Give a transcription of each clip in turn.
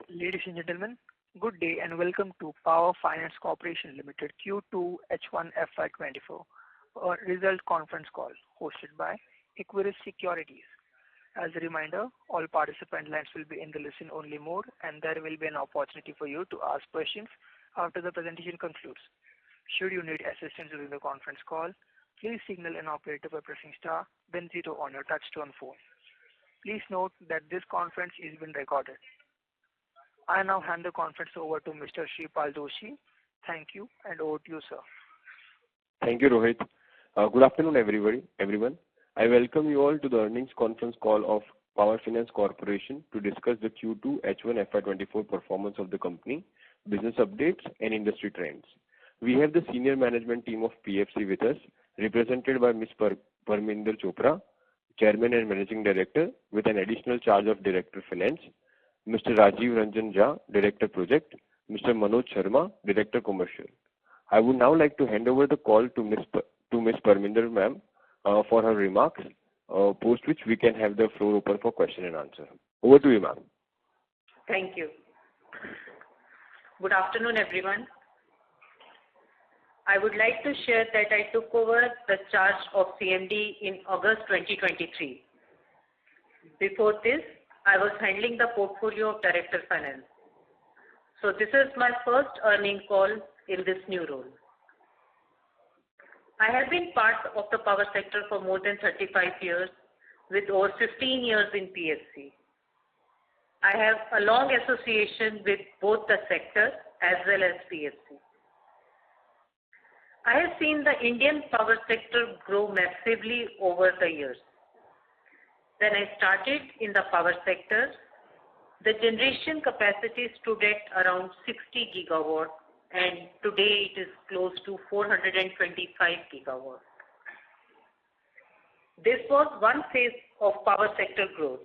Ladies and gentlemen, good day and welcome to Power Finance Corporation Limited Q2 H1 FY24 result conference call hosted by Equirus Securities. As a reminder, all participant lines will be in the listen-only mode and there will be an opportunity for you to ask questions after the presentation concludes. Should you need assistance during the conference call, please signal an operator by pressing star, then 0 on your touch-tone phone. Please note that this conference is being recorded. I now hand the conference over to Mr. Shripal Doshi. Thank you and over to you, sir. Thank you, Rohit. Good afternoon, everyone. I welcome you all to the earnings conference call of Power Finance Corporation to discuss the Q2 H1 FY24 performance of the company, business updates, and industry trends. We have the senior management team of PFC with us, represented by Ms. Parminder Chopra, Chairman and Managing Director, with an additional charge of Director Finance, Mr. Rajiv Ranjan Jha, Director Project, Mr. Manoj Sharma, Director Commercial. I would now like to hand over the call to Ms. Parminder ma'am for her remarks, post which we can have the floor open for question and answer. Over to you, ma'am. Thank you. Good afternoon, everyone. I would like to share that I took over the charge of CMD in August 2023. Before this, I was handling the portfolio of Director Finance. So this is my first earnings call in this new role. I have been part of the power sector for more than 35 years with over 15 years in PFC. I have a long association with both the sector as well as PFC. I have seen the Indian power sector grow massively over the years. When I started in the power sector, the generation capacity stood at around 60 gigawatt and today it is close to 425 gigawatt. This was one phase of power sector growth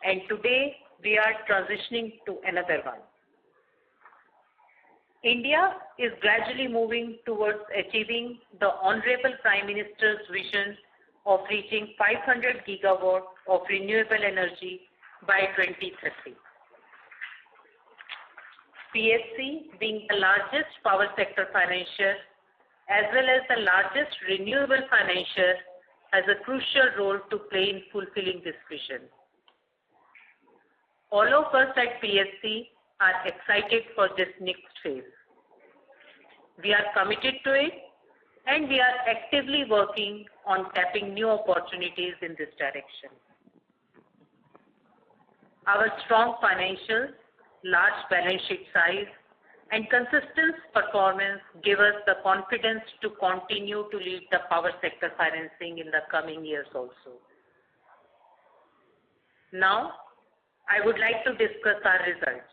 and today we are transitioning to another one. India is gradually moving towards achieving the Honorable Prime Minister's vision of reaching 500 gigawatt of renewable energy by 2030. PFC, being the largest power sector financier as well as the largest renewable financier, has a crucial role to play in fulfilling this vision. All of us at PFC are excited for this next phase. We are committed to it and we are actively working on tapping new opportunities in this direction. Our strong financials, large balance sheet size, and consistent performance give us the confidence to continue to lead the power sector financing in the coming years also. Now, I would like to discuss our results.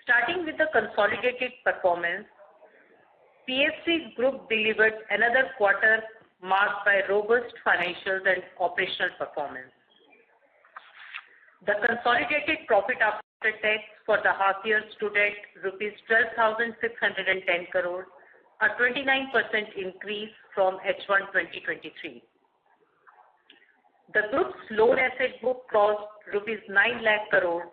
Starting with the consolidated performance, PFC Group delivered another quarter marked by robust financials and operational performance. The consolidated profit after tax for the half year stood at rupees 12,610 crore, a 29% increase from H1 2023. The group's loan asset book crossed rupees 9 lakh crore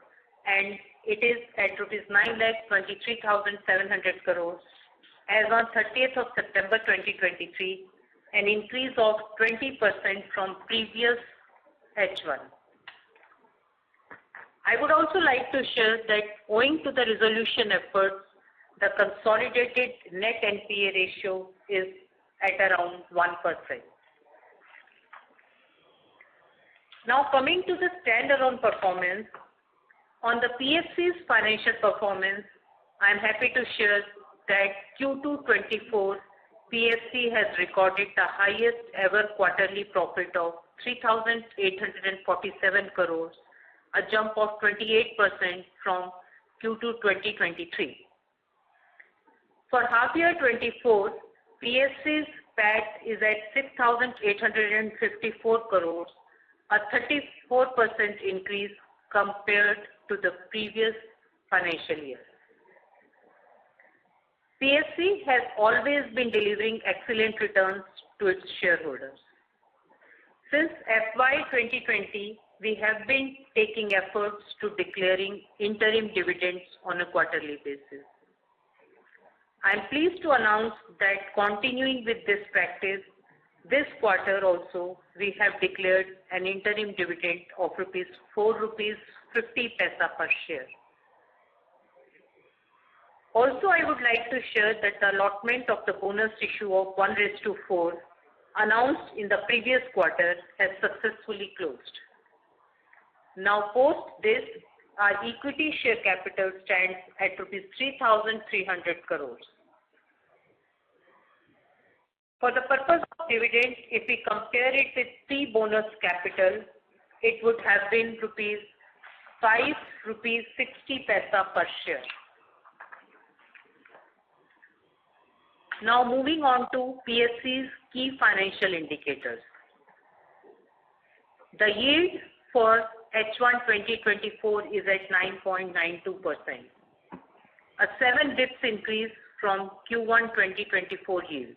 and it is at rupees 9,23,700 crores as on 30th of September 2023, an increase of 20% from previous H1. I would also like to share that owing to the resolution efforts, the consolidated net NPA ratio is at around 1%. Now coming to the standalone performance, on the PFC's financial performance, I am happy to share that Q2 24 PFC has recorded the highest ever quarterly profit of 3,847 crores, a jump of 28% from Q2 2023. For half year 24, PFC's PAT is at 6,854 crores, a 34% increase compared to the previous financial year. PFC has always been delivering excellent returns to its shareholders. Since FY 2020, we have been taking efforts to declaring interim dividends on a quarterly basis. I am pleased to announce that continuing with this practice, this quarter also we have declared an interim dividend of ₹4.50 per share. Also, I would like to share that the allotment of the bonus issue of 1:4 announced in the previous quarter has successfully closed. Now, post this, our equity share capital stands at ₹3,300 crores. For the purpose of dividend, if we compare it with pre-bonus capital, it would have been ₹5.60 per share. Now moving on to PSC's key financial indicators. The yield for H1 2024 is at 9.92%, a 7 bps increase from Q1 2024 yield.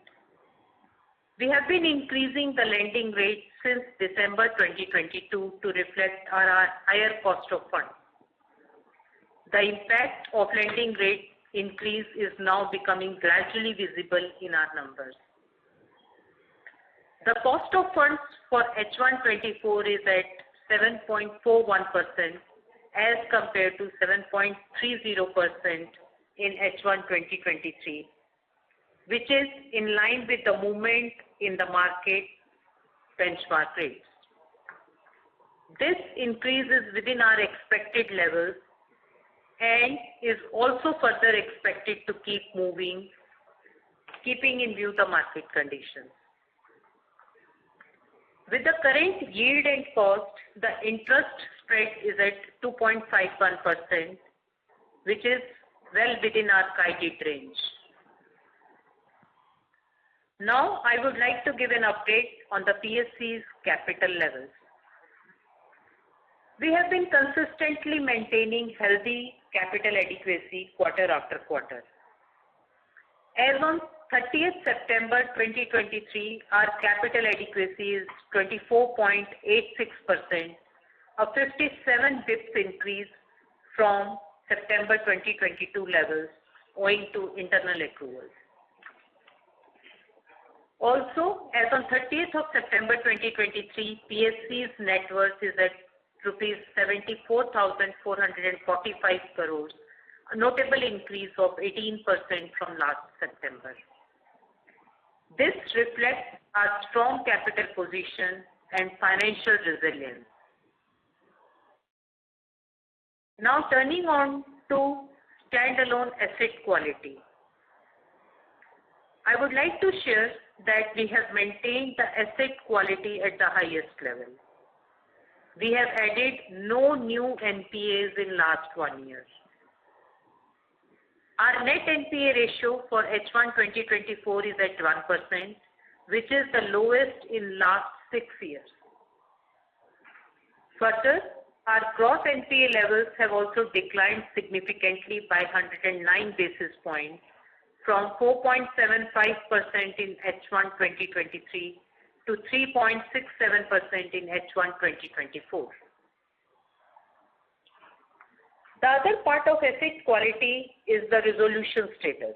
We have been increasing the lending rate since December 2022 to reflect our higher cost of funds. The impact of lending rate increase is now becoming gradually visible in our numbers. The cost of funds for H1 24 is at 7.41% as compared to 7.30% in H1 2023, which is in line with the movement in the market benchmark rates. This increase is within our expected levels and is also further expected to keep moving, keeping in view the market conditions. With the current yield and cost, the interest spread is at 2.51%, which is well within our guided range. Now, I would like to give an update on the PSC's capital levels. We have been consistently maintaining healthy capital adequacy quarter after quarter. As on 30th September 2023, our capital adequacy is 24.86%, a 57 bps increase from September 2022 levels owing to internal accruals. Also, as on 30th of September 2023, PSC's net worth is at ₹74,445 crores, a notable increase of 18% from last September. This reflects our strong capital position and financial resilience. Now turning on to standalone asset quality. I would like to share that we have maintained the asset quality at the highest level. We have added no new NPAs in last 1 year. Our net NPA ratio for H1 2024 is at 1%, which is the lowest in last 6 years. Further, our gross NPA levels have also declined significantly by 109 basis points from 4.75% in H1 2023 to 3.67% in H1 2024. The other part of asset quality is the resolution status.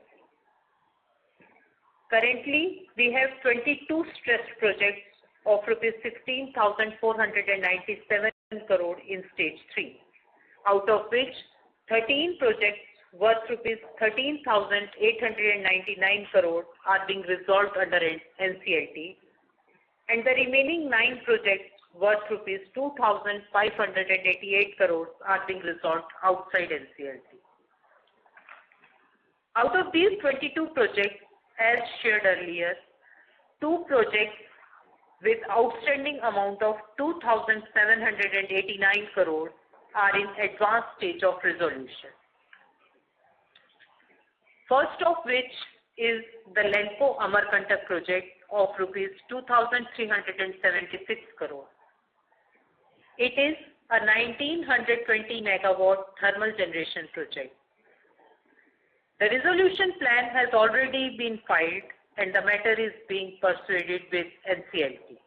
Currently, we have 22 stressed projects of ₹16,497 crore in stage 3, out of which 13 projects worth ₹13,899 crore are being resolved under NCLT, and the remaining 9 projects worth ₹2,588 crores are being resolved outside NCLT. Out of these 22 projects, as shared earlier, 2 projects with outstanding amount of 2,789 crores are in advanced stage of resolution. First of which is the Lenco Amarkantak project of ₹2,376 crore. It is a 1920 megawatt thermal generation project. The resolution plan has already been filed and the matter is being persuaded with NCLT.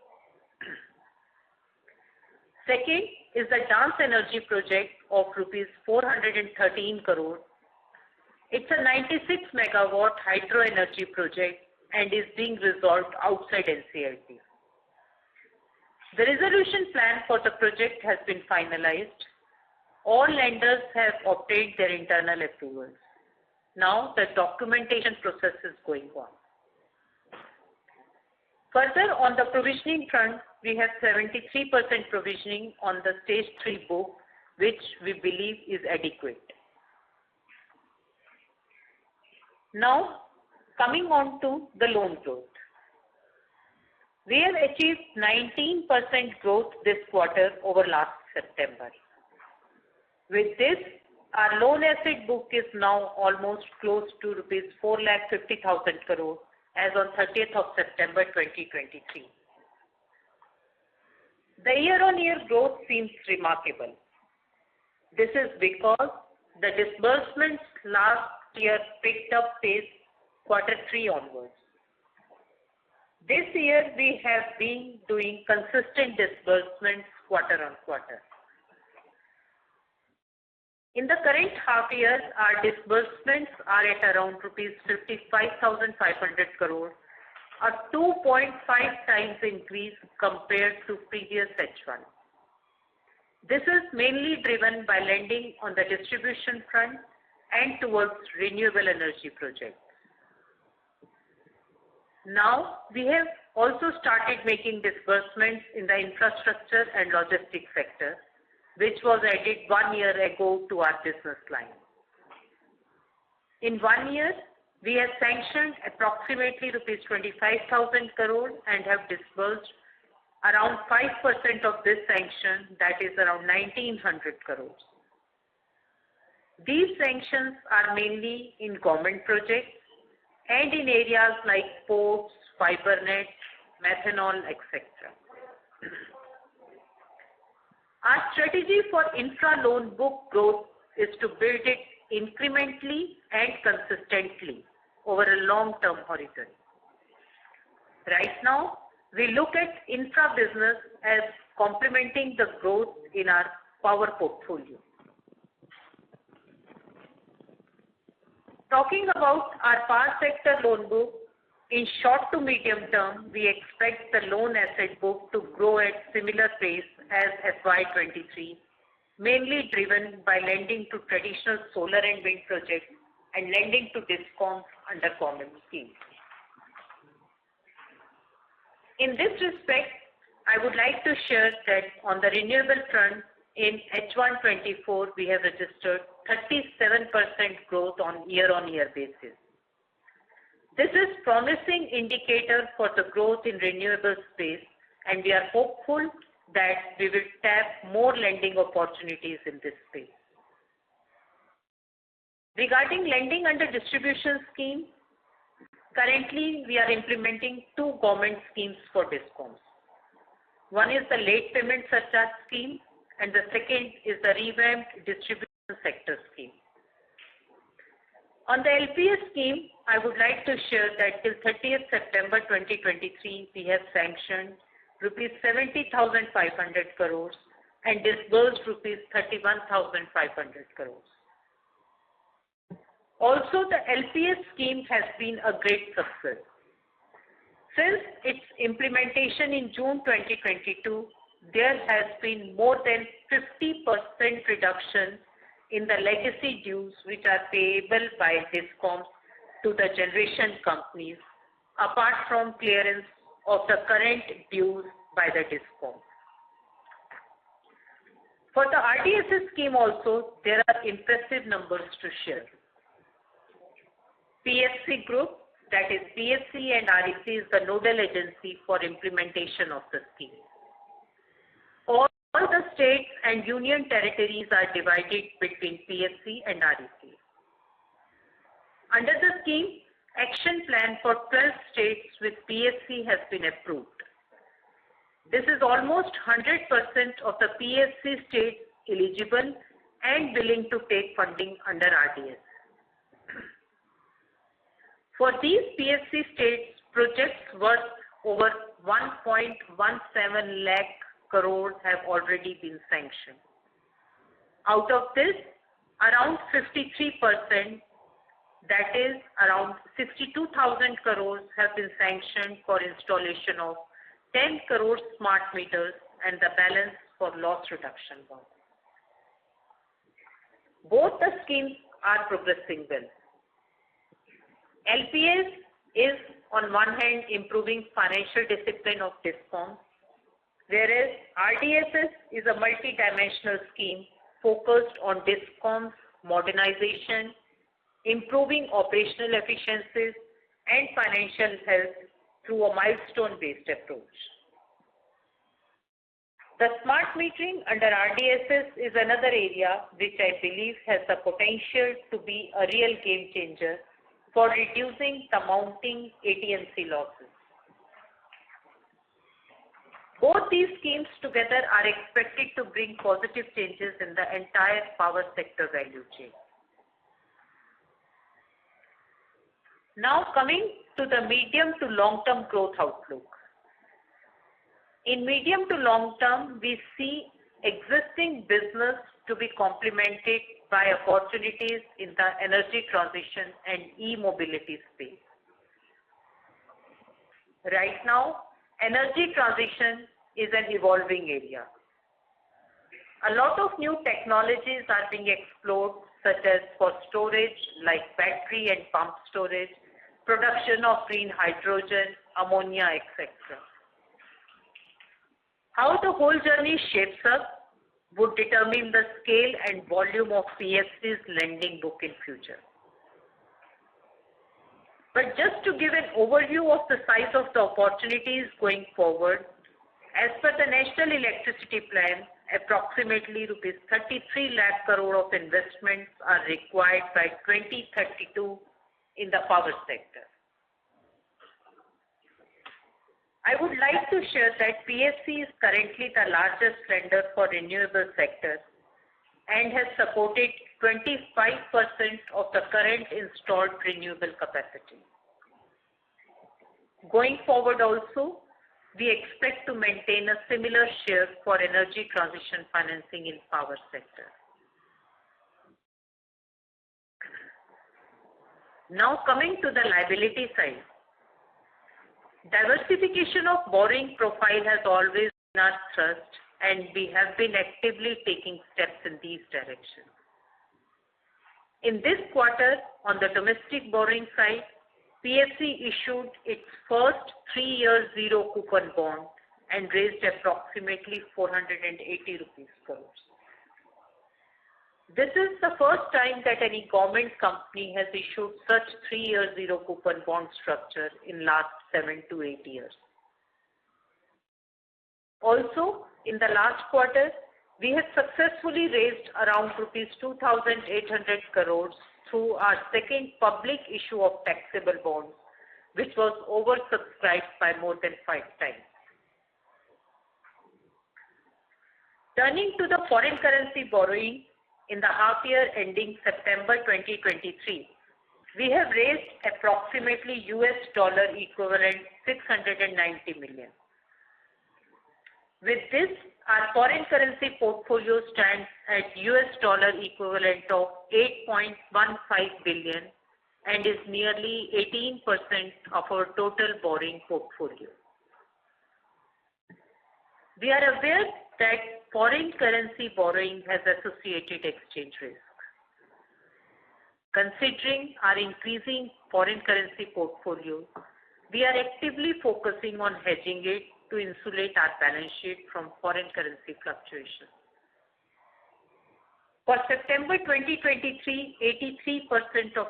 Second is the Dance Energy project of rupees 413 crore. It's a 96 megawatt hydro energy project and is being resolved outside NCLT. The resolution plan for the project has been finalized. All lenders have obtained their internal approvals. Now the documentation process is going on. Further, on the provisioning front, we have 73% provisioning on the Stage 3 book, which we believe is adequate. Now, coming on to the loan growth. We have achieved 19% growth this quarter over last September. With this, our loan asset book is now almost close to rupees 4,50,000 crore as on 30th of September 2023. The year-on-year growth seems remarkable. This is because the disbursements last year picked up pace Q3 onwards. This year we have been doing consistent disbursements quarter on quarter. In the current half year, our disbursements are at around rupees 55,500 crore, a 2.5 times increase compared to previous H1. This is mainly driven by lending on the distribution front and towards renewable energy projects. Now, we have also started making disbursements in the infrastructure and logistics sector, which was added 1 year ago to our business line. In 1 year, we have sanctioned approximately rupees 25,000 crore and have disbursed around 5% of this sanction, that is around 1,900 crores. These sanctions are mainly in government projects and in areas like ports, fiber net, methanol, etc. Our strategy for infra loan book growth is to build it incrementally and consistently over a long-term horizon. Right now, we look at infra business as complementing the growth in our power portfolio. Talking about our power sector loan book, in short to medium term, we expect the loan asset book to grow at similar pace as FY23, mainly driven by lending to traditional solar and wind projects and lending to DISCOMs under government schemes. In this respect, I would like to share that on the renewable front, in H124, we have registered 37% growth on year-on-year basis. This is promising indicator for the growth in renewable space, and we are hopeful that we will tap more lending opportunities in this space. Regarding lending under distribution scheme, currently we are implementing 2 government schemes for DISCOMs. One is the late payment surcharge scheme, and the second is the revamped distribution sector scheme. On the LPS scheme, I would like to share that till 30th September 2023, we have sanctioned rupees 70,500 crores and disbursed rupees 31,500 crores. Also, the LPS scheme has been a great success. Since its implementation in June 2022, there has been more than 50% reduction in the legacy dues which are payable by DISCOMs to the generation companies, apart from clearance of the current dues by the DISCOM. For the RDSS scheme also, there are impressive numbers to share. PFC Group, that is PFC and REC, is the nodal agency for implementation of the scheme. All the states and union territories are divided between PFC and REC. Under the scheme, action plan for 12 states with PFC has been approved. This is almost 100% of the PFC states eligible and willing to take funding under RDS. For these PFC states, projects worth over 1.17 lakh crore have already been sanctioned. Out of this, around 53%, that is around 62,000 crores, have been sanctioned for installation of 10 crore smart meters and the balance for loss reduction bonds. Both the schemes are progressing well. LPS is on one hand improving financial discipline of DISCOMs, whereas RDSS is a multi-dimensional scheme focused on DISCOMs modernization, improving operational efficiencies and financial health through a milestone-based approach. The smart metering under RDSS is another area which I believe has the potential to be a real game changer for reducing the mounting AT&C losses. Both these schemes together are expected to bring positive changes in the entire power sector value chain. Now coming to the medium to long-term growth outlook. In medium to long term, we see existing business to be complemented by opportunities in the energy transition and e-mobility space. Right now, energy transition is an evolving area. A lot of new technologies are being explored, such as for storage like battery and pump storage, production of green hydrogen, ammonia, etc. How the whole journey shapes up would determine the scale and volume of PFC's lending book in future. But just to give an overview of the size of the opportunities going forward, as per the National Electricity Plan, approximately rupees 33 lakh crore of investments are required by 2032 in the power sector. I would like to share that PFC is currently the largest lender for renewable sector and has supported 25% of the current installed renewable capacity. Going forward also, we expect to maintain a similar share for energy transition financing in power sector. Now coming to the liability side. Diversification of borrowing profile has always been our thrust, and we have been actively taking steps in these directions. In this quarter, on the domestic borrowing side, PFC issued its first 3-year zero coupon bond and raised approximately 480 rupees crores. This is the first time that any government company has issued such 3-year zero coupon bond structure in last 7 to 8 years. Also, in the last quarter, we have successfully raised around rupees 2,800 crores through our second public issue of taxable bonds, which was oversubscribed by more than 5 times. Turning to the foreign currency borrowing, in the half year ending September 2023, we have raised approximately US dollar equivalent 690 million. With this, our foreign currency portfolio stands at US dollar equivalent of 8.15 billion and is nearly 18% of our total borrowing portfolio. We are aware that foreign currency borrowing has associated exchange risk. Considering our increasing foreign currency portfolio, we are actively focusing on hedging it to insulate our balance sheet from foreign currency fluctuations. For September 2023, 83% of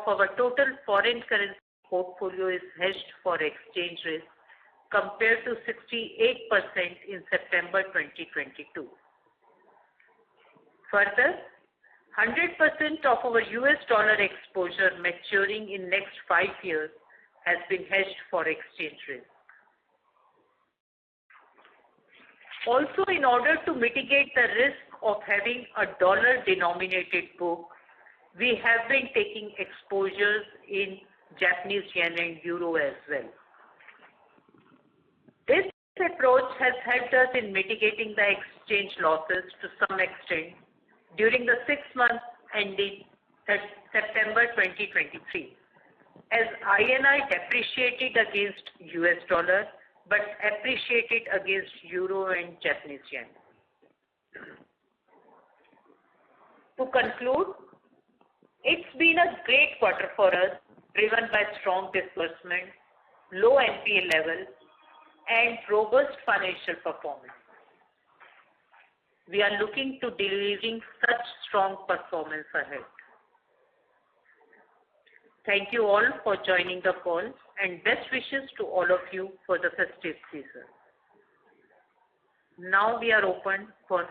our total foreign currency portfolio is hedged for exchange risk, compared to 68% in September 2022. Further, 100% of our US dollar exposure maturing in next 5 years has been hedged for exchange risk. Also, in order to mitigate the risk of having a dollar-denominated book, we have been taking exposures in Japanese yen and euro as well. This This approach has helped us in mitigating the exchange losses to some extent during the 6 months ending September 2023, as INR depreciated against US dollar but appreciated against euro and Japanese yen. To conclude, it's been a great quarter for us, driven by strong disbursement, low NPA levels, and robust financial performance. We are looking to delivering such strong performance ahead. Thank you all for joining the call and best wishes to all of you for the festive season. Now we are open for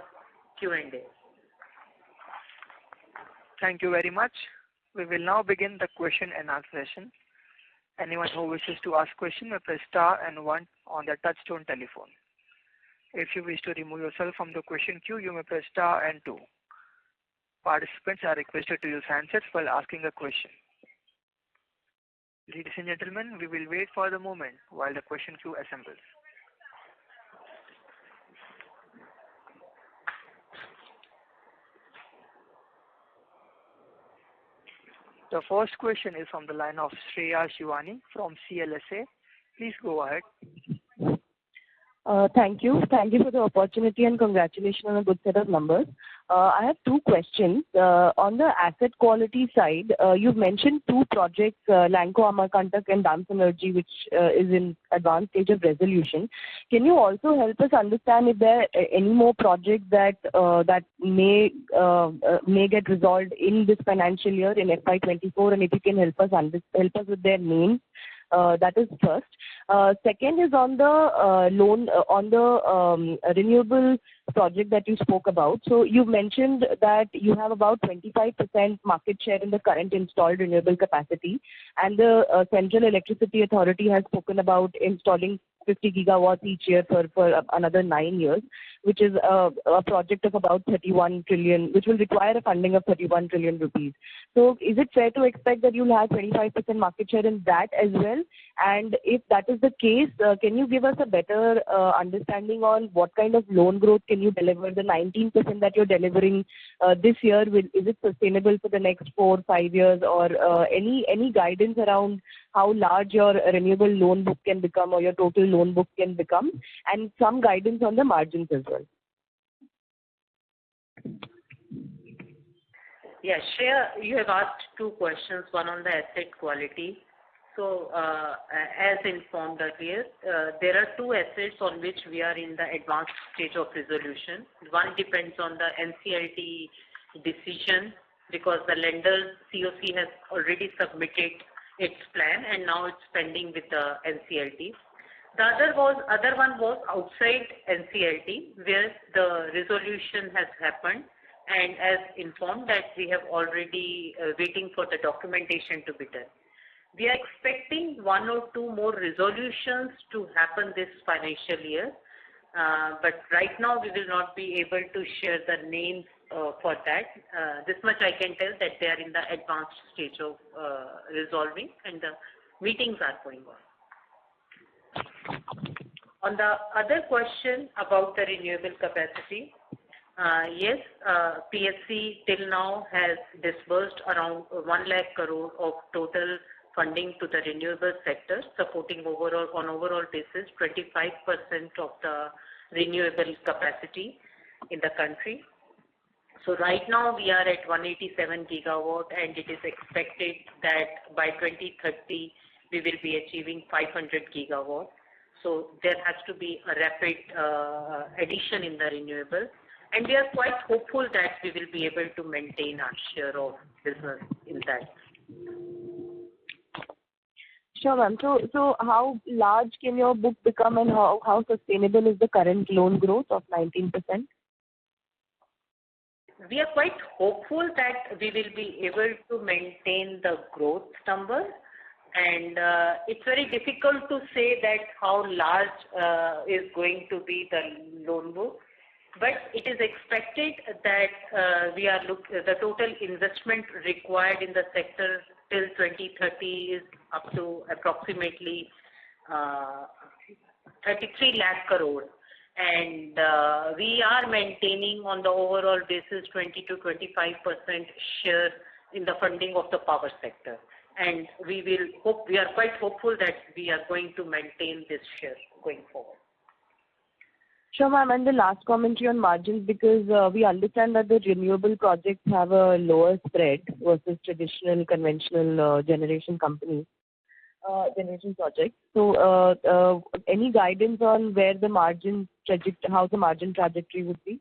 Q&A. Thank you very much. We will now begin the question and answer session. Anyone who wishes to ask question may press star and 1 on their touchtone telephone. If you wish to remove yourself from the question queue, you may press star and 2. Participants are requested to use handsets while asking a question. Ladies and gentlemen, we will wait for the moment while the question queue assembles. The first question is from the line of Shreya Shivani from CLSA. Please go ahead. Thank you. Thank you for the opportunity and congratulations on a good set of numbers. I have 2 questions. On the asset quality side, you've mentioned 2 projects, Lanco Amarkantak and Dams Energy, which is in advanced stage of resolution. Can you also help us understand if there are any more projects that may get resolved in this financial year in FY24, and if you can help us with their names? That is first. Second is on the renewable project that you spoke about. So you mentioned that you have about 25% market share in the current installed renewable capacity, and the Central Electricity Authority has spoken about installing 50 gigawatts each year for another 9 years, which is a project of about 31 trillion, which will require a funding of 31 trillion rupees. So is it fair to expect that you'll have 25% market share in that as well? And if that is the case, can you give us a better understanding on what kind of loan growth can you deliver? The 19% that you're delivering this year, is it sustainable for the next 4 or 5 years, or any guidance around how large your renewable loan book can become or your total loan book can become, and some guidance on the margins as well? Yeah, Shreya, you have asked 2 questions, one on the asset quality. So, as informed earlier, there are 2 assets on which we are in the advanced stage of resolution. One depends on the NCLT decision, because the lender's COC has already submitted its plan and now it's pending with the NCLT. The other one was outside NCLT, where the resolution has happened, and as informed that we have already waiting for the documentation to be done. We are expecting 1 or 2 more resolutions to happen this financial year, but right now we will not be able to share the names for that. This much I can tell, that they are in the advanced stage of resolving, and the meetings are going on. On the other question about the renewable capacity, yes, PSC till now has disbursed around 1 lakh crore of total funding to the renewable sector, supporting on overall basis 25% of the renewable capacity in the country. So right now we are at 187 gigawatt, and it is expected that by 2030 we will be achieving 500 gigawatt. So there has to be a rapid addition in the renewable, and we are quite hopeful that we will be able to maintain our share of business in that. Sure, ma'am. So how large can your book become, and how sustainable is the current loan growth of 19%? We are quite hopeful that we will be able to maintain the growth number, and it's very difficult to say that how large is going to be the loan book, but it is expected that the total investment required in the sector till 2030 is up to approximately 33 lakh crore. And we are maintaining on the overall basis 20 to 25% share in the funding of the power sector. And we are quite hopeful that we are going to maintain this share going forward. Sure, ma'am. And the last commentary on margins, because we understand that the renewable projects have a lower spread versus traditional conventional generation companies, generation projects. So, any guidance on where the margin how the margin trajectory would be?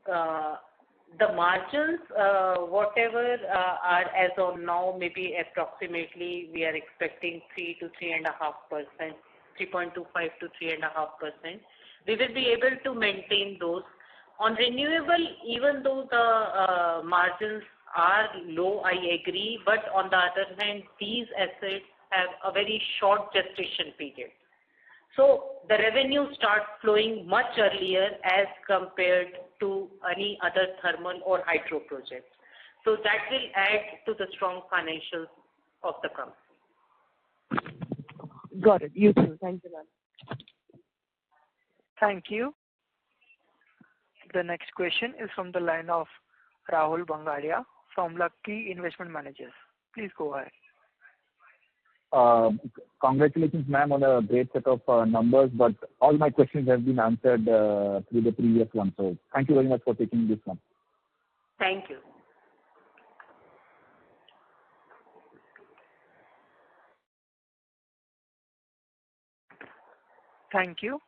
The margins, whatever are as of now, maybe approximately we are expecting 3 to 3.5%, 3.25 to 3.5%. We will be able to maintain those. On renewable, even though the margins are low, I agree, but on the other hand, these assets have a very short gestation period. So the revenue starts flowing much earlier as compared to any other thermal or hydro projects. So that will add to the strong financials of the company. Got it. You too. Thank you, ma'am. Thank you. The next question is from the line of Rahul Bangadia from Lucky Investment Managers. Please go ahead. Congratulations, ma'am, on a great set of numbers, but all my questions have been answered through the previous one. So thank you very much for taking this one. Thank you. Thank you.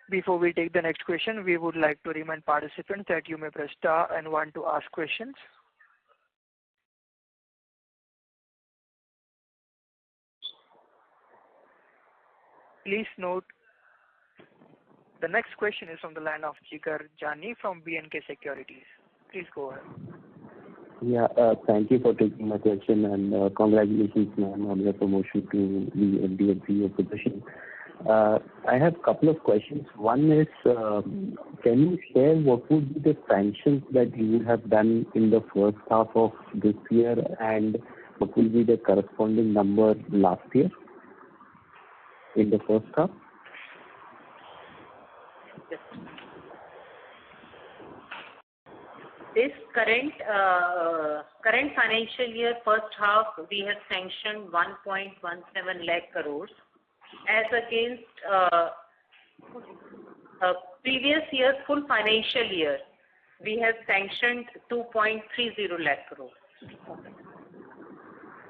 Before we take the next question, we would like to remind participants that you may press star and 1 to ask questions. Please note, the next question is from the line of Jigar Jani from B&K Securities. Please go ahead. Yeah, thank you for taking my question, and congratulations, ma'am, on your promotion to the MD and CEO position. I have a couple of questions. One is, can you share what would be the sanctions that you would have done in the first half of this year, and what will be the corresponding number last year in the first half? This current financial year first half, we have sanctioned 1.17 lakh crores as against previous year full financial year we have sanctioned 2.30 lakh crores.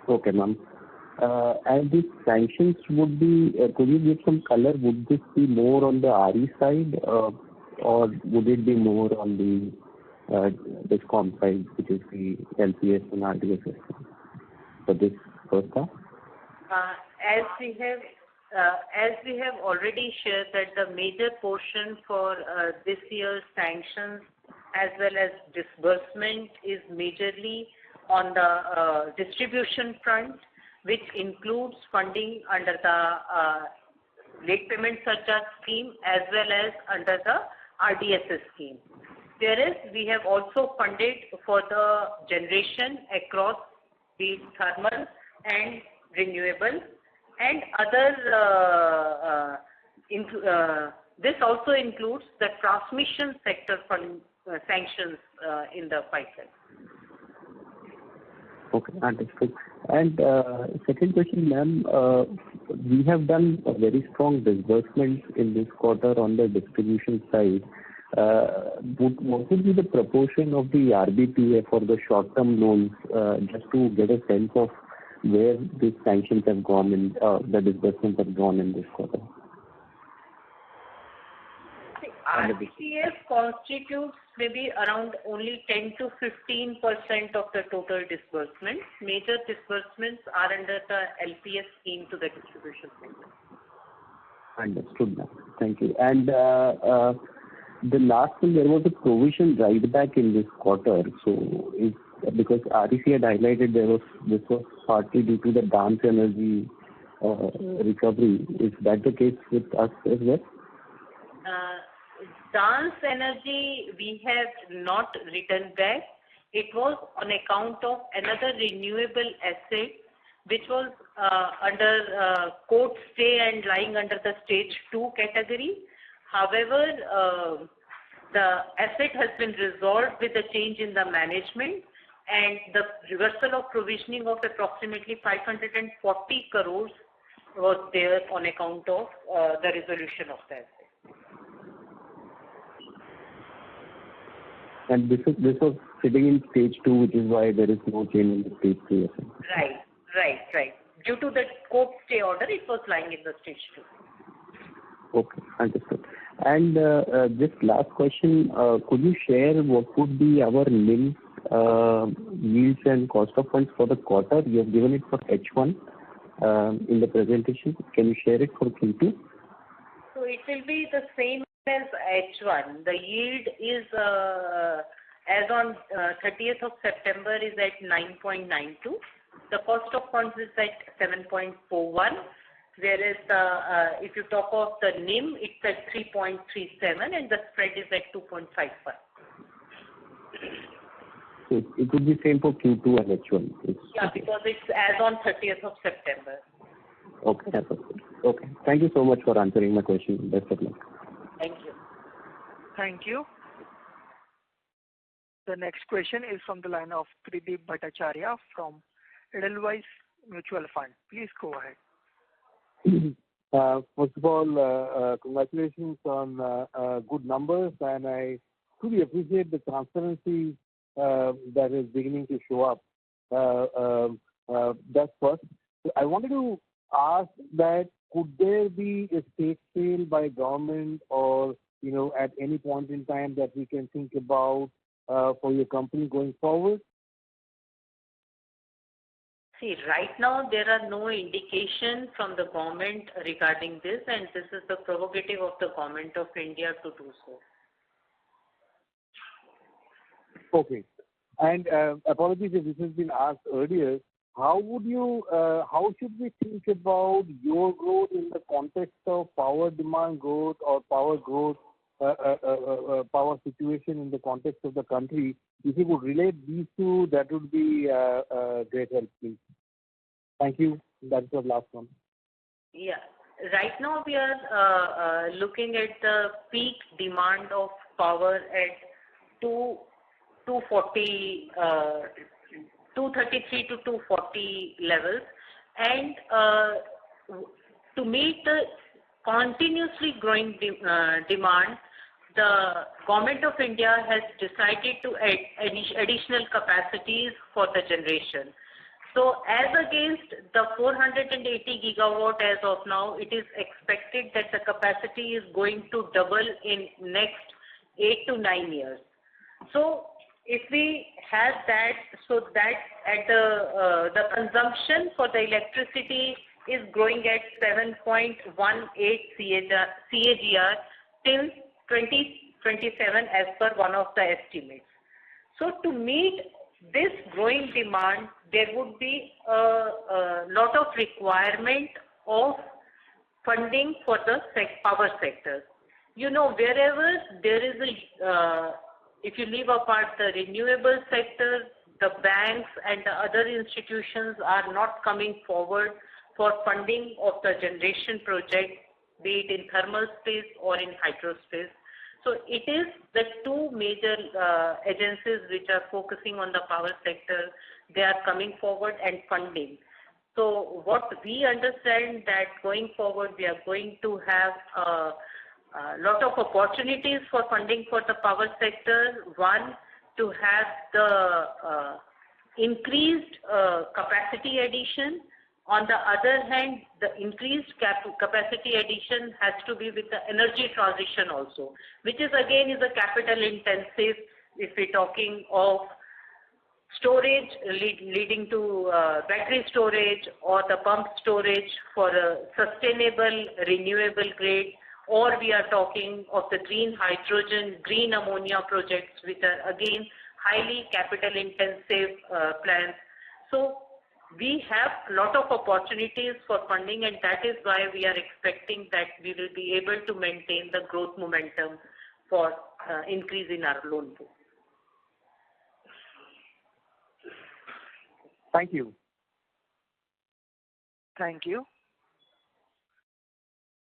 Okay, ma'am. And these sanctions would be, could you give some color? Would this be more on the RE side, or would it be more on the DISCOM side, which is the LPS and RDS system for this first half? As we have already shared that the major portion for this year's sanctions as well as disbursement is majorly on the distribution front, which includes funding under the late payment surcharge scheme as well as under the RDSS scheme. Whereas we have also funded for the generation across the thermal and renewable and other. This also includes the transmission sector fund sanctions in the pipeline. Okay, understood. And second question, ma'am, we have done a very strong disbursement in this quarter on the distribution side. What would be the proportion of the RBPA for the short-term loans, just to get a sense of where these sanctions have gone in, the disbursements have gone in this quarter? RBPF constitutes maybe around only 10 to 15% of the total disbursements. Major disbursements are under the LPS scheme to the distribution sector. Understood, ma'am. Thank you. And the last one, there was a provision write back in this quarter. So, because REC had highlighted this was partly due to the dance energy recovery. Is that the case with us as well? Dance energy, we have not written back. It was on account of another renewable asset which was under court stay and lying under the stage 2 category. However, the asset has been resolved with the change in the management, and the reversal of provisioning of approximately 540 crores was there on account of the resolution of the asset. And this was sitting in stage 2, which is why there is no change in the stage 3 asset. Right. Due to the court stay order, it was lying in the stage 2. Okay, understood. And just last question, could you share what would be our NIM, yields and cost of funds for the quarter? You have given it for H1 in the presentation. Can you share it for Q2? So it will be the same as H1. The yield is, as on 30th of September, is at 9.92. The cost of funds is at 7.41. Whereas if you talk of the NIM, it's at 3.37 and the spread is at 2.51. So it would be same for Q2 and H1. Yeah, because it's as on 30th of September. Okay, that's okay. Okay. Thank you so much for answering my question. Best of luck. Thank you. Thank you. The next question is from the line of Tridib Bhattacharya from Edelweiss Mutual Fund. Please go ahead. First of all, congratulations on good numbers, and I truly appreciate the transparency that is beginning to show up. That's first. I wanted to ask that could there be a stake sale by government or, at any point in time that we can think about for your company going forward? See, right now there are no indication from the government regarding this, and this is the prerogative of the government of India to do so. Okay. And apologies if this has been asked earlier. How should we think about your growth in the context of power demand growth or power growth, power situation in the context of the country? If you could relate these two, that would be great help, please. Thank you. That's the last one. Yeah. Right now we are looking at the peak demand of power at 233 to 240 levels, and to meet the continuously growing demand, the Government of India has decided to add additional capacities for the generation. So as against the 480 gigawatt as of now, it is expected that the capacity is going to double in next 8 to 9 years. So if we have that, so that at the consumption for the electricity is growing at 7.18 CAGR till 2027 as per one of the estimates. So to meet this growing demand, there would be a lot of requirement of funding for the power sector. Wherever there is if you leave apart the renewable sector, the banks and the other institutions are not coming forward for funding of the generation project, be it in thermal space or in hydro space. So it is the two major agencies which are focusing on the power sector. They are coming forward and funding. So what we understand that going forward we are going to have a lot of opportunities for funding for the power sector. One, to have the increased capacity addition. On the other hand, the increased capacity addition has to be with the energy transition also, which is again is a capital intensive if we're talking of storage leading to battery storage or the pump storage for a sustainable renewable grade, or we are talking of the green hydrogen, green ammonia projects, which are again highly capital intensive plans. So we have a lot of opportunities for funding, and that is why we are expecting that we will be able to maintain the growth momentum for increase in our loan book. Thank you. Thank you.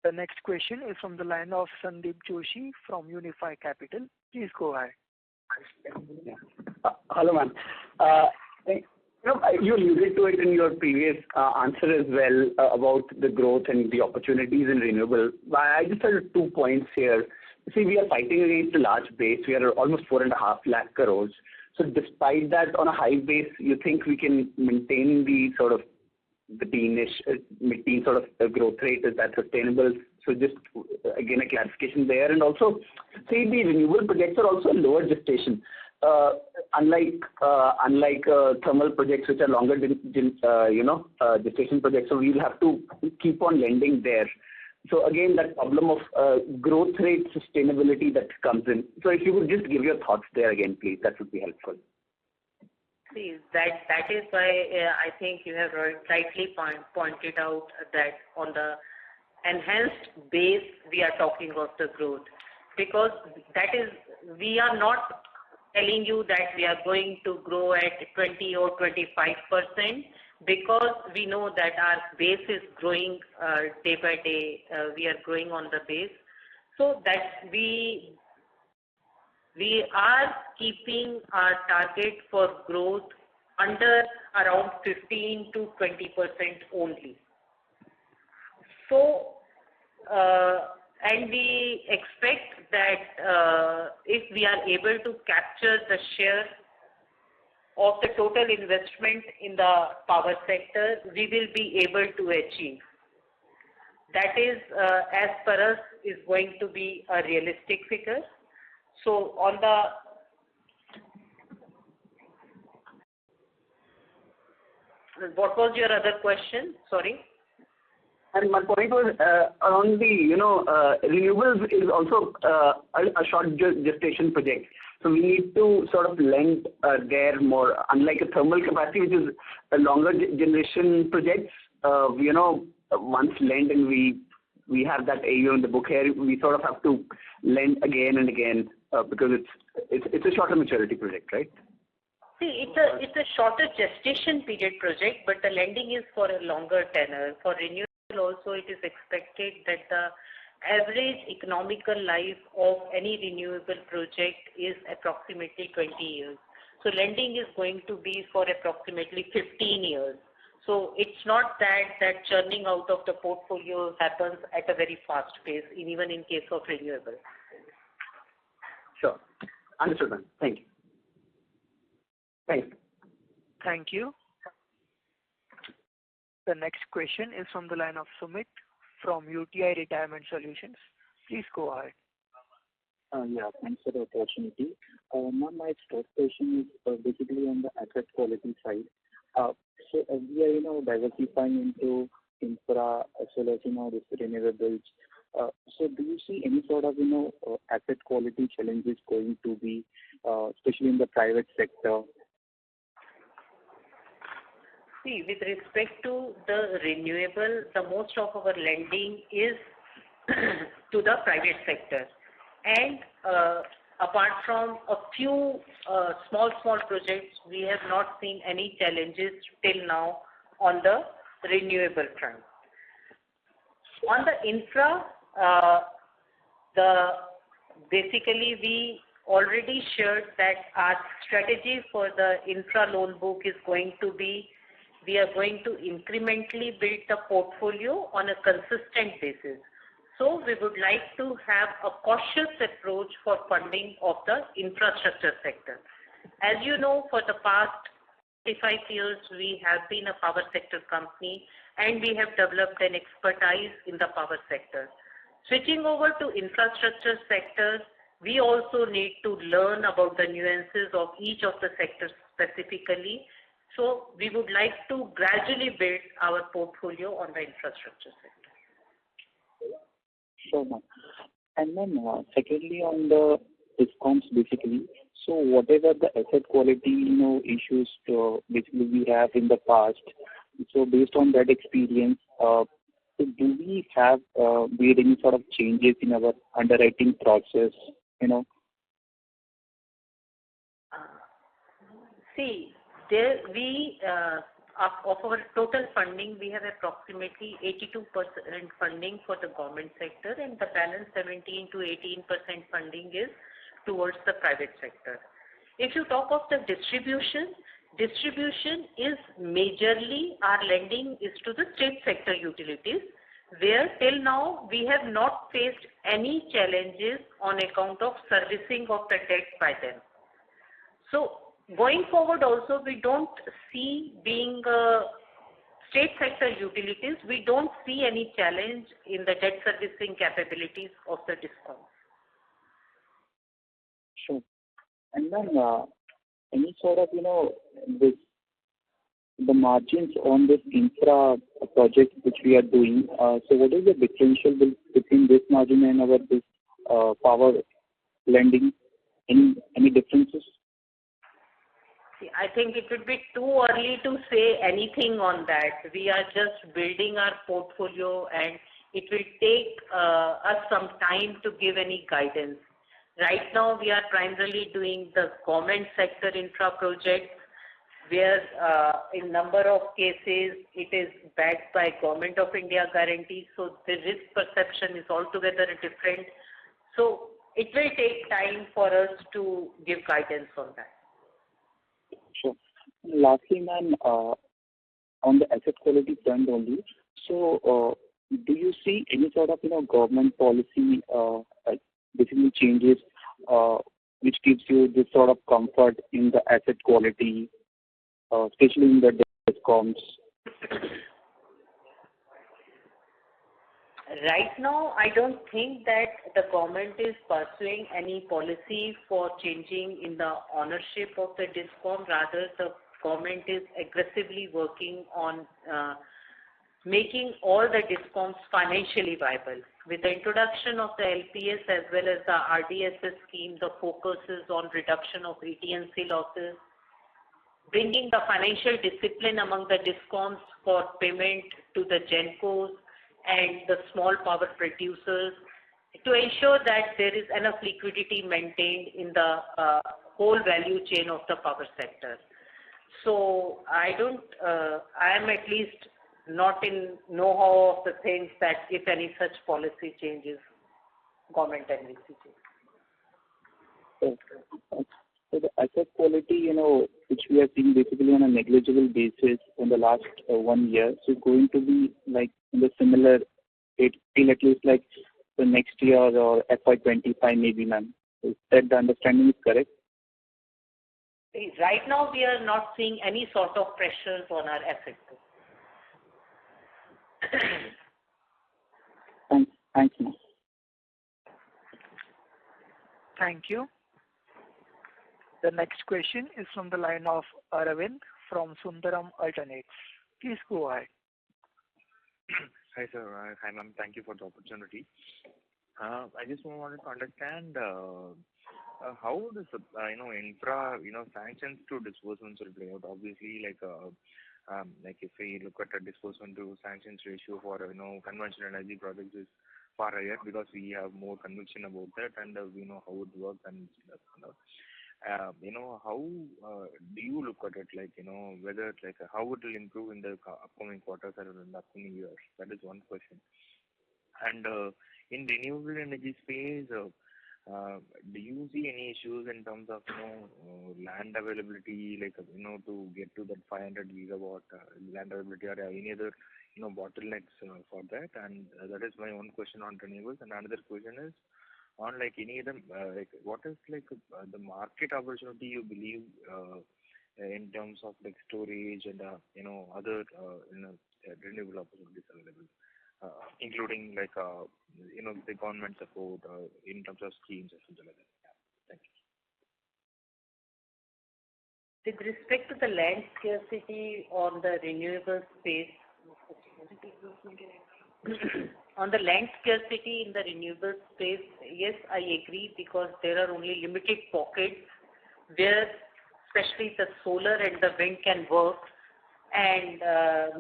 The next question is from the line of Sandeep Joshi from Unifi Capital. Please go ahead. Hello, ma'am. You alluded to it in your previous answer as well about the growth and the opportunities in renewable. I just had 2 points here. See, we are fighting against a large base. We are almost 4.5 lakh crores. So despite that, on a high base, you think we can maintain the sort of the mid-teen sort of growth rate? Is that sustainable? So just again a clarification there, and also see the renewable projects are also lower gestation. Unlike thermal projects which are longer gestation projects, so we'll have to keep on lending there. So again, that problem of growth rate sustainability that comes in. So if you would just give your thoughts there again, please, that would be helpful. See, that is why I think you have rightly pointed out that on the enhanced base we are talking of the growth, because that is, we are not telling you that we are going to grow at 20 or 25%, because we know that our base is growing day by day. We are growing on the base, so that we are keeping our target for growth under around 15 to 20% only. So, and we expect that if we are able to capture the share of the total investment in the power sector, we will be able to achieve. That is, as per us, is going to be a realistic figure. So on the what was your other question? Sorry. And my point was around the renewables is also a short gestation project. So we need to sort of lend there more, unlike a thermal capacity, which is a longer generation projects. Once lend and we have that AU in the book here, we sort of have to lend again and again because it's a shorter maturity project, right? See, it's a shorter gestation period project, but the lending is for a longer tenor. For renewable also, it is expected that the average economical life of any renewable project is approximately 20 years. So lending is going to be for approximately 15 years. So it's not that churning out of the portfolio happens at a very fast pace, even in case of renewable. Sure. Understood, ma'am. Thank you. Thanks. Thank you. The next question is from the line of Sumit from UTI Retirement Solutions. Please go ahead. Yeah, thanks for the opportunity. Ma'am, my first question is basically on the asset quality side. So as we are, diversifying into infra as well as, this renewables, so do you see any sort of, asset quality challenges going to be, especially in the private sector? See, with respect to the renewable, the most of our lending is to the private sector. And apart from a few small projects, we have not seen any challenges till now on the renewable front. On the infra, basically we already shared that our strategy for the infra loan book is going to be, we are going to incrementally build the portfolio on a consistent basis. So we would like to have a cautious approach for funding of the infrastructure sector. As you know, for the past 25 years, we have been a power sector company and we have developed an expertise in the power sector. Switching over to infrastructure sector, we also need to learn about the nuances of each of the sectors specifically. So we would like to gradually build our portfolio on the infrastructure sector. Sure, ma'am. And then secondly, on the discounts basically, so whatever the asset quality, issues basically we have in the past, so based on that experience, so do we have made any sort of changes in our underwriting process, See, of our total funding, we have approximately 82% funding for the government sector, and the balance 17 to 18% funding is towards the private sector. If you talk of the distribution is majorly our lending is to the state sector utilities, where till now we have not faced any challenges on account of servicing of the debt by them. So going forward also, we don't see, being state sector utilities, we don't see any challenge in the debt servicing capabilities of the DISCOM. Sure. And then any sort of, this, the margins on this infra project which we are doing, so what is the differential between this margin and our this power lending? Any differences? I think it would be too early to say anything on that. We are just building our portfolio, and it will take us some time to give any guidance. Right now, we are primarily doing the government sector infra projects, where in number of cases it is backed by Government of India guarantee, so the risk perception is altogether different. So it will take time for us to give guidance on that. Sure. Lastly, ma'am, on the asset quality front only, so do you see any sort of government policy basically changes which gives you this sort of comfort in the asset quality, especially in the DISCOMs? Right now, I don't think that the government is pursuing any policy for changing in the ownership of the DISCOM. Rather, the government is aggressively working on making all the DISCOMs financially viable. With the introduction of the LPS as well as the RDSS scheme, the focus is on reduction of ET&C losses, bringing the financial discipline among the DISCOMs for payment to the GENCOs and the small power producers to ensure that there is enough liquidity maintained in the whole value chain of the power sector. So I am at least not in know-how of the things that if any such policy changes, government envisages. Okay. So the asset quality, which we are seeing basically on a negligible basis in the last 1 year, so it's going to be like in the similar rate till at least like the next year or FY25 maybe, ma'am. Is that the understanding is correct? Right now, we are not seeing any sort of pressures on our asset book. Thanks, ma'am. Thank you. The next question is from the line of Aravind from Sundaram Alternates. Please go ahead. Hi, sir. Hi, ma'am. Thank you for the opportunity. I just wanted to understand how this, infra, sanctions to disbursements will play out. Obviously, like if we look at the disbursement to sanctions ratio for, conventional energy projects is far higher because we have more conviction about that and we know how it works and how do you look at it, whether it's how it will improve in the upcoming quarters or in the upcoming years? That is one question. And in renewable energy space, do you see any issues in terms of land availability, to get to that 500 gigawatt land availability, or any other bottlenecks for that? And that is my one question on renewables. And another question is on any other what is the market opportunity you believe in terms of storage and other renewable opportunities available, including the government support in terms of schemes or something like that. Yeah. Thank you. With respect to the land scarcity on the renewable space, on the land scarcity in the renewable space, yes, I agree, because there are only limited pockets where especially the solar and the wind can work, and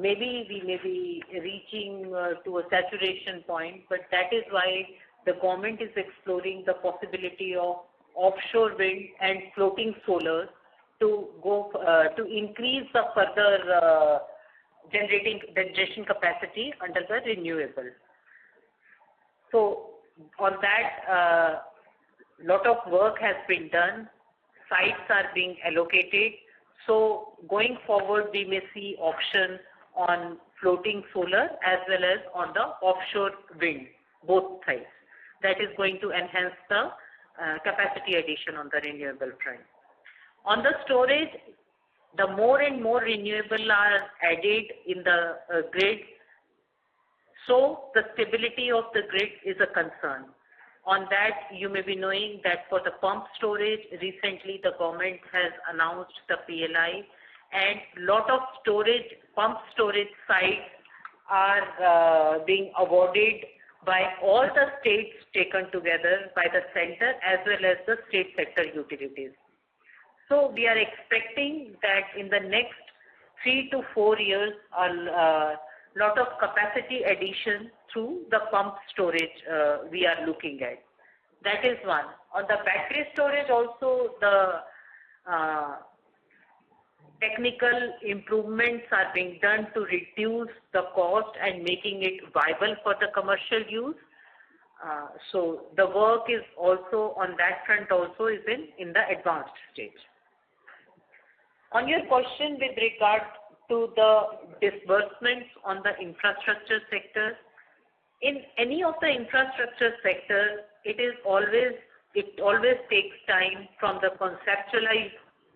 maybe we may be reaching to a saturation point, but that is why the government is exploring the possibility of offshore wind and floating solar to increase the further generation capacity under the renewable. So on that, lot of work has been done. Sites are being allocated. So going forward, we may see auction on floating solar as well as on the offshore wind, both sides. That is going to enhance the capacity addition on the renewable front. On the storage, the more and more renewable are added in the grid, so the stability of the grid is a concern. On that, you may be knowing that for the pump storage, recently the government has announced the PLI, and lot of pump storage sites are being awarded by all the states taken together by the center as well as the state sector utilities. So we are expecting that in the next 3 to 4 years, a lot of capacity addition through the pump storage we are looking at. That is one. On the battery storage also, the technical improvements are being done to reduce the cost and making it viable for the commercial use. So the work is also on that front also is in the advanced stage. On your question with regard to the disbursements on the infrastructure sector, in any of the infrastructure sector, it always takes time from the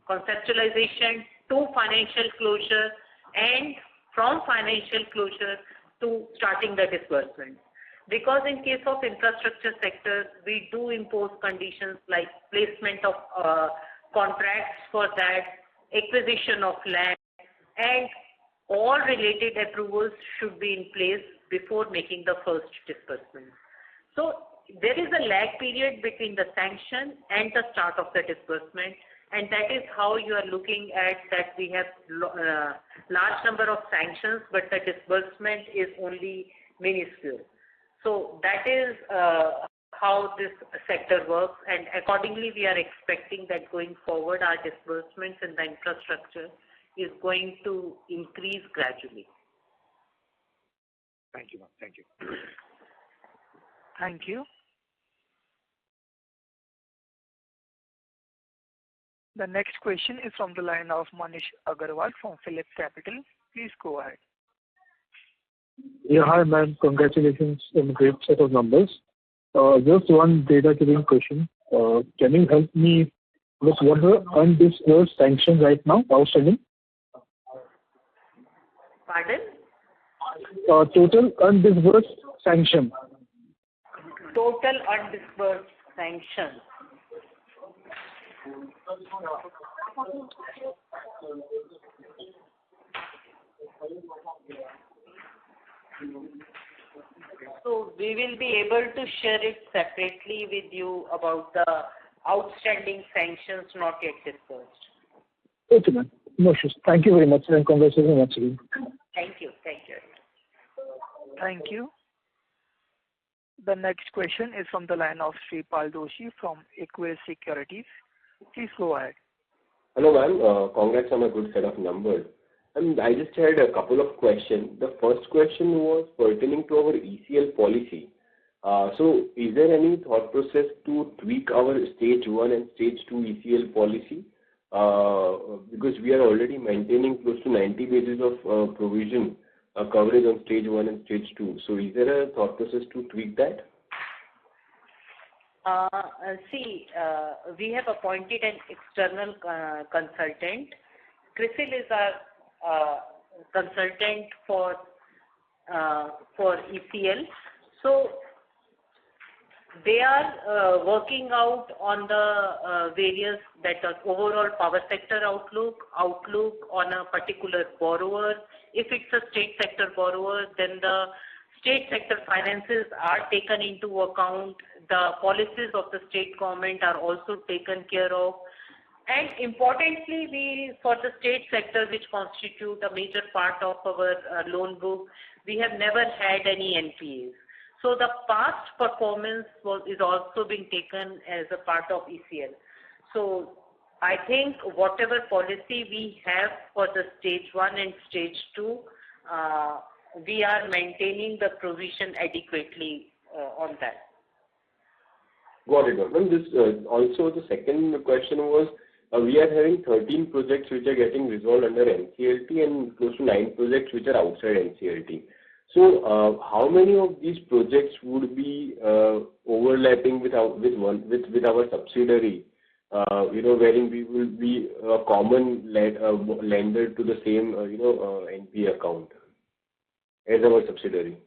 conceptualization to financial closure, and from financial closure to starting the disbursement. Because in case of infrastructure sector, we do impose conditions like placement of contracts for that, acquisition of land, and all related approvals should be in place before making the first disbursement. So there is a lag period between the sanction and the start of the disbursement, and that is how you are looking at that we have large number of sanctions, but the disbursement is only minuscule. So that is how this sector works, and accordingly we are expecting that going forward our disbursements in the infrastructure is going to increase gradually. Thank you, ma'am. Thank you. Thank you. The next question is from the line of Manish Agarwal from Phillip Capital. Please go ahead. Yeah, hi ma'am. Congratulations on a great set of numbers. Just one data giving question. Can you help me with what are undisbursed sanctions right now outstanding? Pardon? Total undisbursed sanction. Total undisbursed sanction. So we will be able to share it separately with you about the outstanding sanctions not yet disbursed. Okay, ma'am. No issues. Thank you very much and congratulations once again. Thank you. Thank you. Thank you. The next question is from the line of Sripal Doshi from Equirus Securities. Please go ahead. Hello, ma'am. Congrats on a good set of numbers. And I just had a couple of questions. The first question was pertaining to our ECL policy. So is there any thought process to tweak our stage 1 and stage 2 ECL policy? Because we are already maintaining close to 90 basis of provision coverage on stage 1 and stage 2. So is there a thought process to tweak that? We have appointed an external consultant. CRISIL is our consultant for ECL. So they are working out on the various that are overall power sector outlook on a particular borrower. If it's a state sector borrower, then the state sector finances are taken into account. The policies of the state government are also taken care of. And importantly, for the state sector, which constitute a major part of our loan book, we have never had any NPAs. So the past performance is also being taken as a part of ECL. So I think whatever policy we have for the stage 1 and stage 2, we are maintaining the provision adequately on that. Got it. Ma'am, this also the second question was, we are having 13 projects which are getting resolved under NCLT and close to 9 projects which are outside NCLT. So, how many of these projects would be overlapping with our subsidiary? Wherein we will be a common lender to the same NPA account as our subsidiary.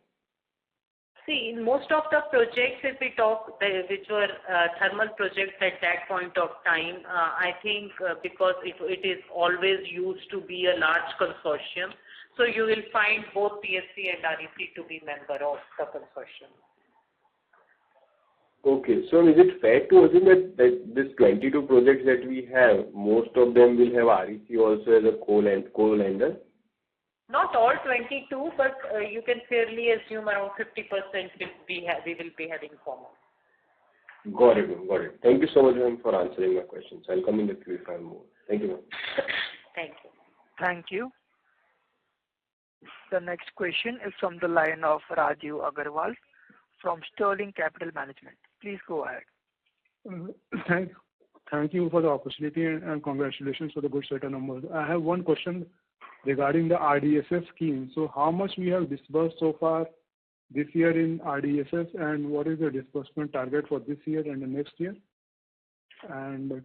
See, in most of the projects, if we talk, which were thermal projects at that point of time, I think because it is always used to be a large consortium, so you will find both PSC and REC to be member of the consortium. Okay, so is it fair to assume that this 22 projects that we have, most of them will have REC also as a co-lender? Not all 22, but you can fairly assume around 50% we will be having common. Got it, got it. Thank you so much, ma'am, for answering my questions. I'll come in the queue if I have more. Thank you, ma'am. Thank you. Thank you. The next question is from the line of Rajiv Agarwal from Sterling Capital Management. Please go ahead. Thank you for the opportunity and congratulations for the good set of numbers. I have one question regarding the RDSS scheme. So how much we have disbursed so far this year in RDSS, and what is the disbursement target for this year and the next year? And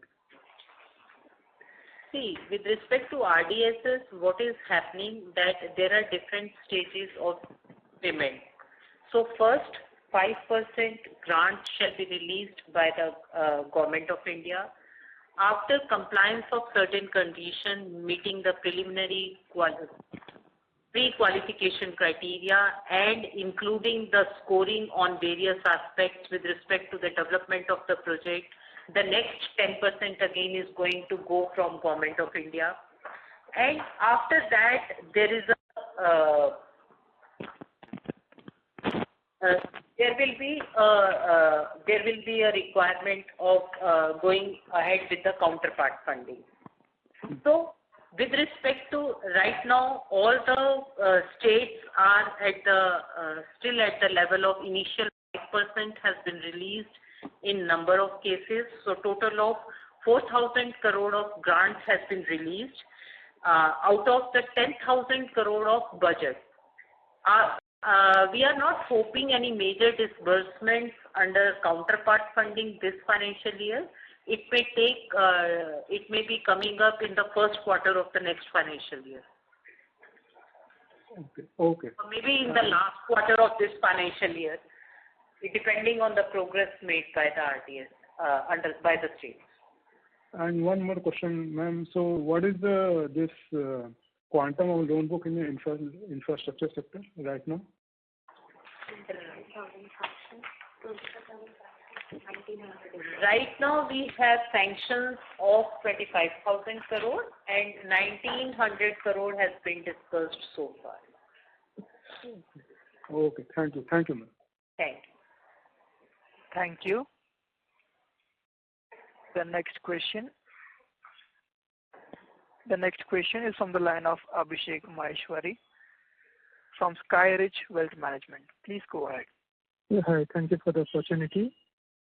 see, with respect to RDSS, what is happening that there are different stages of payment. So first, 5% grant shall be released by the Government of India. After compliance of certain conditions meeting the preliminary pre-qualification criteria and including the scoring on various aspects with respect to the development of the project, the next 10% again is going to go from Government of India. And after that, there is there will be a requirement of going ahead with the counterpart funding. So, with respect to right now, all the states are at still at the level of initial 5% has been released in number of cases. So, total of 4,000 crore of grants has been released out of the 10,000 crore of budget. We are not hoping any major disbursements under counterpart funding this financial year. It may be coming up in the first quarter of the next financial year. Okay. So maybe in the last quarter of this financial year, depending on the progress made by the RDS by the states. And one more question, ma'am. So, what is this quantum of loan book in the infrastructure sector right now? Right now we have sanctions of 25,000 crore and 1,900 crore has been disbursed so far. Okay, thank you, ma'am. Thank you. Thank you. The next question is from the line of Abhishek Maheshwari from Skyridge Wealth Management. Please go ahead. Yeah, hi. Thank you for the opportunity.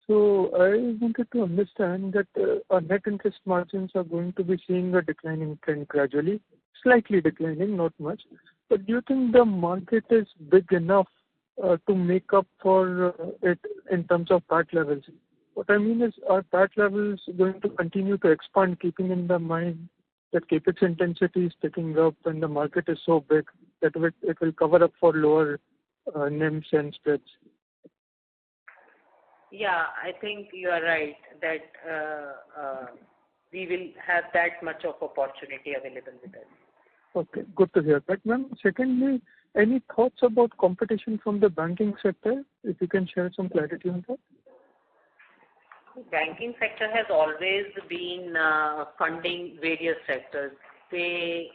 So I wanted to understand that our net interest margins are going to be seeing a declining trend gradually, slightly declining, not much. But do you think the market is big enough to make up for it in terms of PAT levels? What I mean is, are PAT levels going to continue to expand, keeping in the mind that capex intensity is picking up and the market is so big that it will cover up for lower NIMs and spreads? Yeah, I think you are right that we will have that much of opportunity available with us. Okay, good to hear that, ma'am. Secondly, any thoughts about competition from the banking sector? If you can share some clarity on that. Banking sector has always been funding various sectors. They,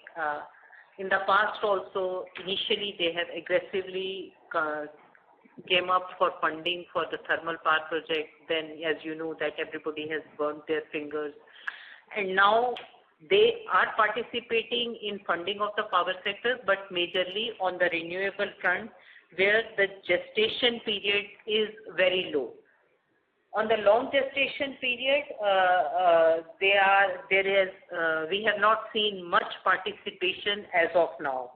in the past also, initially they have aggressively came up for funding for the thermal power project. Then, as you know, that everybody has burnt their fingers. and now they are participating in funding of the power sector, but majorly on the renewable front, where the gestation period is very low. On the long gestation period, we have not seen much participation as of now.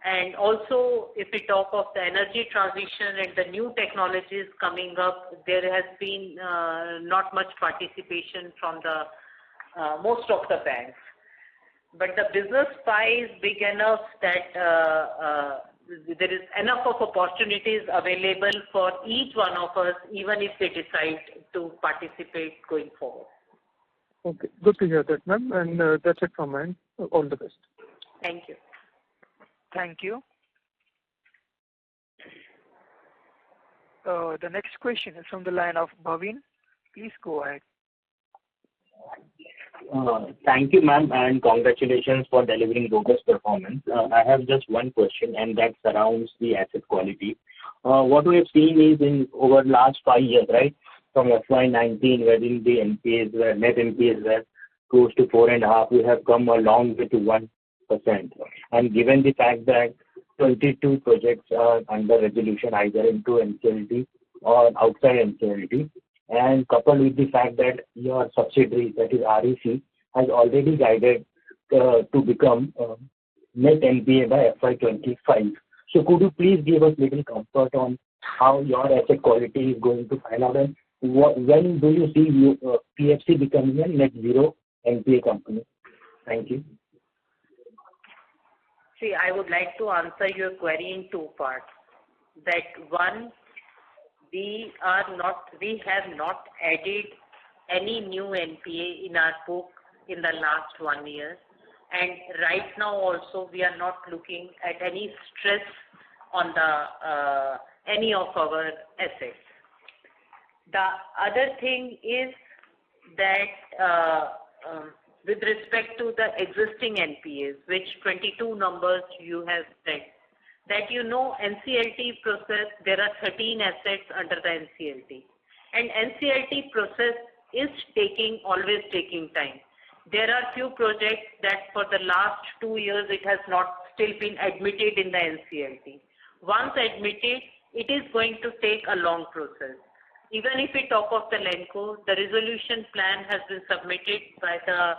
And also, if we talk of the energy transition and the new technologies coming up, there has been not much participation from the most of the banks. But the business pie is big enough that there is enough of opportunities available for each one of us, even if they decide to participate going forward. Okay, good to hear that, ma'am. And that's it from mine. All the best. Thank you. Thank you. The next question is from the line of Bhavin. Please go ahead. Thank you, ma'am, and congratulations for delivering robust performance. I have just one question, and that surrounds the asset quality. What we have seen is in over the last 5 years, right, from FY19, wherein the NPAs were, net NPAs were close to 4.5, we have come a long way to 1%. And given the fact that 22 projects are under resolution either into NCLT or outside NCLT, and coupled with the fact that your subsidiary, that is REC, has already guided to become net NPA by FY25. So could you please give us little comfort on how your asset quality is going to pan out, and when do you see PFC becoming a net zero NPA company? Thank you. See, I would like to answer your query in two parts. That one, we have not added any new NPA in our book in the last 1 year, and right now also we are not looking at any stress on the any of our assets. The other thing is that with respect to the existing NPAs, which 22 numbers you have said, that NCLT process, there are 13 assets under the NCLT. And NCLT process is always taking time. There are few projects that for the last 2 years it has not still been admitted in the NCLT. Once admitted, it is going to take a long process. Even if we talk of the LENCO, the resolution plan has been submitted by the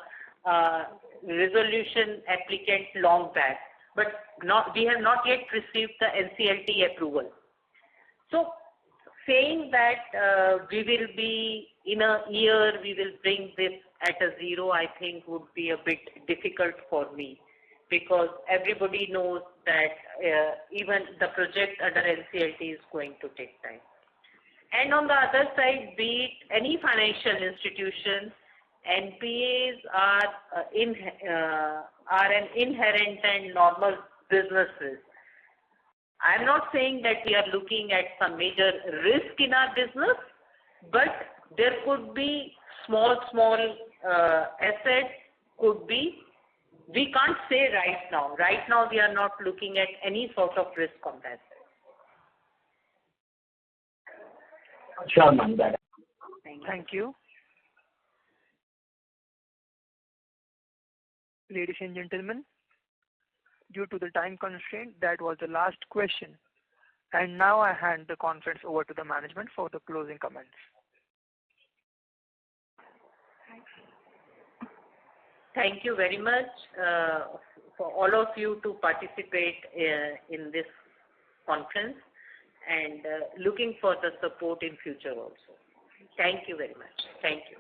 resolution applicant long back, but we have not yet received the NCLT approval. So saying that we will be in a year, we will bring this at a zero, I think would be a bit difficult for me, because everybody knows that even the project under NCLT is going to take time. And on the other side, be it any financial institution, NPAs are an inherent and normal businesses. I'm not saying that we are looking at some major risk in our business, but there could be small assets, could be. We can't say right now. Right now we are not looking at any sort of risk on that. Sure, ma'am. Thank you. Ladies and gentlemen, due to the time constraint, that was the last question. And now I hand the conference over to the management for the closing comments. Thank you very much for all of you to participate in this conference, and looking for the support in future also. Thank you very much. Thank you.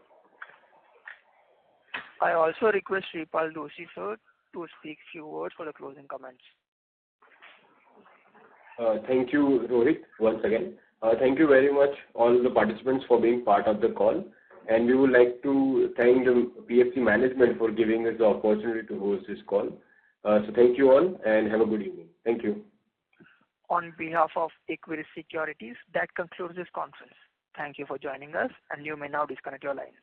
I also request Sripal Doshi sir to speak few words for the closing comments. Thank you, Rohit, once again. Thank you very much all the participants for being part of the call, and we would like to thank the PFC management for giving us the opportunity to host this call. So thank you all and have a good evening. Thank you. On behalf of Equirus Securities, that concludes this conference. Thank you for joining us, and you may now disconnect your lines.